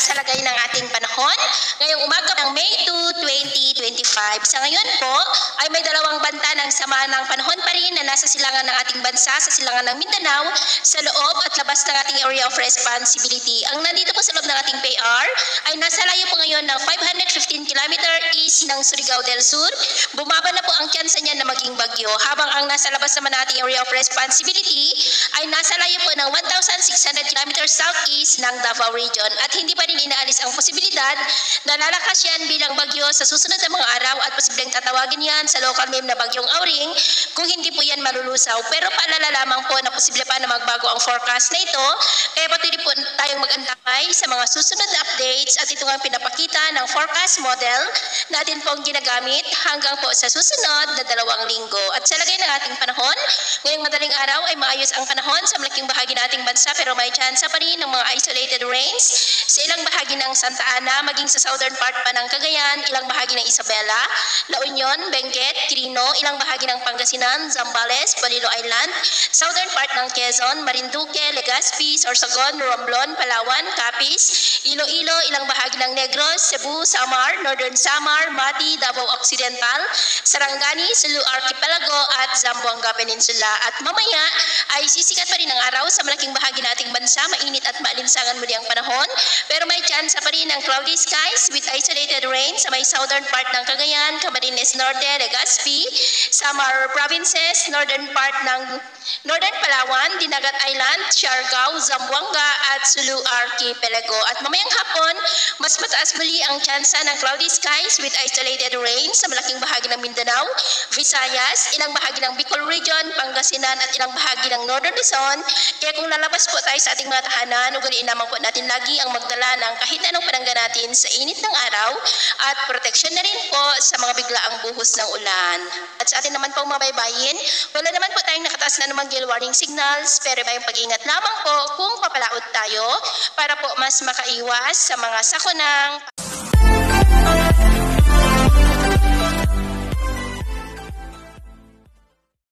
sa lagay ng ating panahon ngayong umaga ng May 2, 2025. Sa ngayon po ay may dalawang banta ng sama ng panahon pa rin na nasa silangan ng ating bansa, sa silangan ng Mindanao, sa loob at labas ng ating area of responsibility. Ang nandito po sa loob ng ating PAR ay nasa layo po ngayon ng 515 km east ng Surigao del Sur. Bumaba na po ang tsansa niya na maging bagyo, habang ang nasa labas naman ng ating area of responsibility ay nasa layo po ng 1,600 km southeast ng Davao Region, at hindi pa rin inaalis ang posibilidad na lalakas yan bilang bagyo sa susunod na mga araw, at posibleng tatawagin yan sa local name na Bagyong Auring kung hindi po yan malulusaw. Pero paalala lamang po na posible pa na magbago ang forecast na ito, kaya patuloy po tayong mag-antay sa mga susunod na updates, at ito ang pinapakita ng forecast model natin pong ginagamit hanggang po sa susunod na 2 linggo. At sa lagay ng ating panahon, ngayong madaling araw ay maayos ang panahon sa malaking bahagi ng ating bansa, pero may tsansa pa rin ng mga isolated rains sa ilang bahagi ng Santa Ana, maging sa southern part pa ng Cagayan, ilang bahagi ng Isabela, La Union, Benguet, Quirino, ilang bahagi ng Pangasinan, Zambales, Balilo Island, southern part ng Quezon, Marinduque, Legazpi, Sorsogon, Romblon, Palawan, Capiz, Iloilo, ilang bahagi ng Negros, Cebu, Samar, Northern Samar, Mati, Davao Occidental, Sarangani, Sulu Archipelago at Zamboanga Peninsula. At mamaya ay sisikat pa rin ang araw sa malaking bahagi ng ating bansa, mainit at maalinsangan muli ang panahon, pero may chance pa rin ng cloudy skies with isolated rain sa may southern part ng Cagayan, Camarines Norte, Legazpi, Samar Provinces, northern part ng Northern Palawan, Dinagat Island, Siargao, Zamboanga at Sulu Archipelago. At mamayang hapon, mas mataas muli ang tsansa ng cloudy skies with isolated rain sa malaking bahagi ng Mindanao, Visayas, ilang bahagi ng Bicol Region, Pangasinan at ilang bahagi ng Northern Luzon. Kaya kung lalabas po tayo sa ating mga tahanan, ugaliin naman po natin lagi ang magdala ng kahit anong panangga natin sa init ng araw, at proteksyon na rin po sa mga biglaang buhos ng ulan. At sa atin naman pong mga baybayin, wala naman po tayong nakataas na namang gale warning signals, pero may pag-ingat lamang po kung papalaot tayo para po mas makaiwas sa mga sakunang